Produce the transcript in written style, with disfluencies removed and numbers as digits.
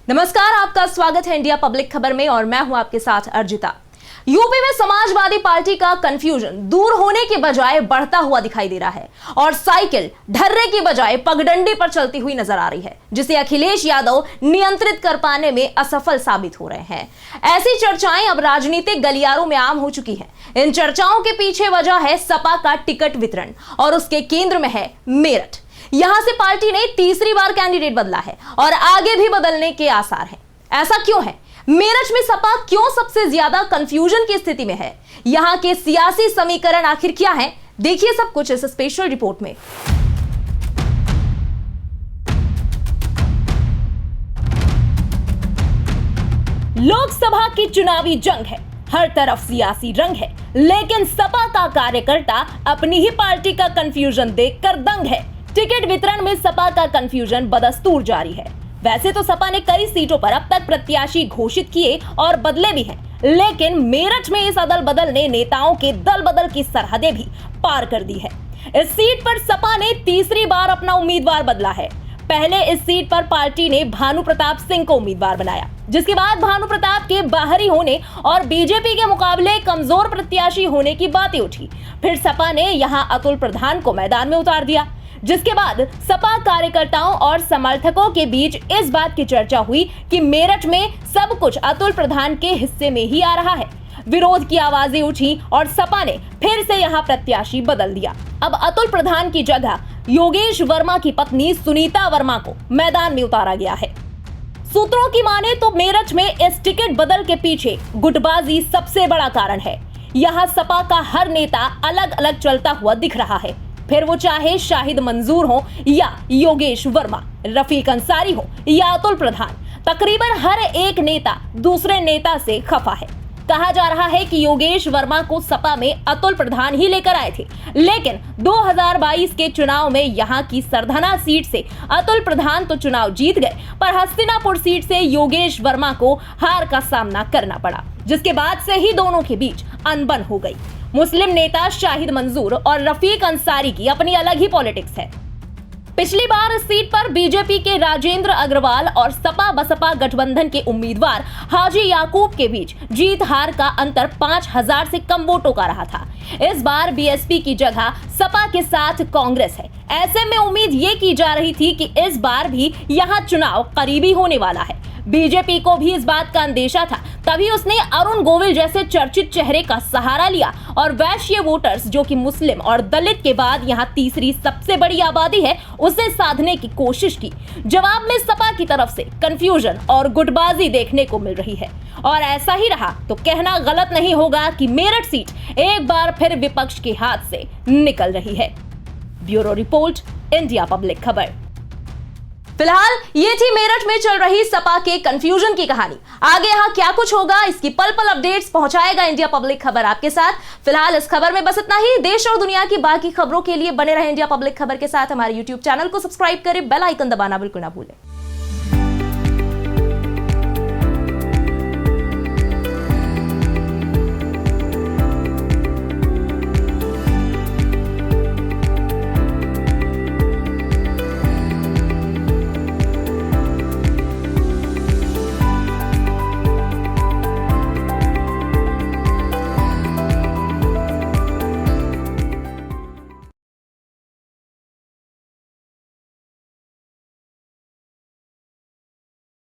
नमस्कार, आपका स्वागत है इंडिया पब्लिक खबर में और मैं हूं आपके साथ अर्जिता। यूपी में समाजवादी पार्टी का कंफ्यूजन दूर होने के बजाय बढ़ता हुआ दिखाई दे रहा है और साइकिल ढर्रे की बजाय पगडंडी पर चलती हुई नजर आ रही है, जिसे अखिलेश यादव नियंत्रित कर पाने में असफल साबित हो रहे हैं। ऐसी चर्चाएं अब राजनीतिक गलियारों में आम हो चुकी हैं। इन चर्चाओं के पीछे वजह है सपा का टिकट वितरण और उसके केंद्र में है मेरठ। यहां से पार्टी ने तीसरी बार कैंडिडेट बदला है और आगे भी बदलने के आसार हैं। ऐसा क्यों है? मेरठ में सपा क्यों सबसे ज्यादा कंफ्यूजन की स्थिति में है? यहां के सियासी समीकरण आखिर क्या हैं? देखिए सब कुछ इस स्पेशल रिपोर्ट में। लोकसभा की चुनावी जंग है, हर तरफ सियासी रंग है, लेकिन सपा का कार्यकर्ता अपनी ही पार्टी का कंफ्यूजन देखकर दंग है। टिकट वितरण में सपा का कंफ्यूजन बदस्तूर जारी है। वैसे तो सपा ने कई सीटों पर अब तक प्रत्याशी घोषित किए और बदले भी हैं, लेकिन मेरठ में इस अदल बदल ने नेताओं के दल बदल की सरहदें भी पार कर दी है। इस सीट पर सपा ने तीसरी बार अपना उम्मीदवार बदला है। पहले इस सीट पर पार्टी ने भानु प्रताप सिंह को उम्मीदवार बनाया, जिसके बाद भानु प्रताप के बाहरी होने और बीजेपी के मुकाबले कमजोर प्रत्याशी होने की बातें उठी। फिर सपा ने यहां अतुल प्रधान को मैदान में उतार दिया, जिसके बाद सपा कार्यकर्ताओं और समर्थकों के बीच इस बात की चर्चा हुई कि मेरठ में सब कुछ अतुल प्रधान के हिस्से में ही आ रहा है। विरोध की आवाजें उठी और सपा ने फिर से यहां प्रत्याशी बदल दिया। अब अतुल प्रधान की जगह योगेश वर्मा की पत्नी सुनीता वर्मा को मैदान में उतारा गया है। सूत्रों की माने तो मेरठ में इस टिकट बदल के पीछे गुटबाजी सबसे बड़ा कारण है। यहाँ सपा का हर नेता अलग अलग चलता हुआ दिख रहा है, फिर वो चाहे शाहिद मंजूर हो या योगेश वर्मा, रफीक अंसारी हो या अतुल प्रधान, तकरीबन हर एक नेता दूसरे नेता से खफा है। कहा जा रहा है कि योगेश वर्मा को सपा में अतुल प्रधान ही लेकर आए थे, लेकिन 2022 के चुनाव में यहां की सरधना सीट से अतुल प्रधान तो चुनाव जीत गए, पर हस्तिनापुर सीट से योगेश वर्मा को हार का सामना करना पड़ा, जिसके बाद से ही दोनों के बीच अनबन हो गई। मुस्लिम नेता शाहिद मंजूर और रफीक अंसारी की अपनी अलग ही पॉलिटिक्स है। पिछली बार इस सीट पर बीजेपी के राजेंद्र अग्रवाल और सपा बसपा गठबंधन के उम्मीदवार हाजी याकूब के बीच जीत हार का अंतर 5000 से कम वोटों का रहा था। इस बार बीएसपी की जगह सपा के साथ कांग्रेस है। ऐसे में उम्मीद ये की जा रही थी कि इस बार भी यहाँ चुनाव करीबी होने वाला है। बीजेपी को भी इस बात का अंदेशा था, तभी उसने अरुण गोविल जैसे चर्चित चेहरे का सहारा लिया और वैश्य वोटर्स, जो कि मुस्लिम और दलित के बाद यहाँ तीसरी सबसे बड़ी आबादी है, उसे साधने की कोशिश की। जवाब में सपा की तरफ से कंफ्यूजन और गुटबाजी देखने को मिल रही है और ऐसा ही रहा तो कहना गलत नहीं होगा कि मेरठ सीट एक बार फिर विपक्ष के हाथ से निकल रही है। ब्यूरो रिपोर्ट, इंडिया पब्लिक खबर। फिलहाल ये थी मेरठ में चल रही सपा के कंफ्यूजन की कहानी। आगे यहाँ क्या कुछ होगा, इसकी पल पल अपडेट्स पहुंचाएगा इंडिया पब्लिक खबर आपके साथ। फिलहाल इस खबर में बस इतना ही। देश और दुनिया की बाकी खबरों के लिए बने रहे इंडिया पब्लिक खबर के साथ। हमारे YouTube चैनल को सब्सक्राइब करें, बेल आइकन दबाना बिल्कुल ना भूलें।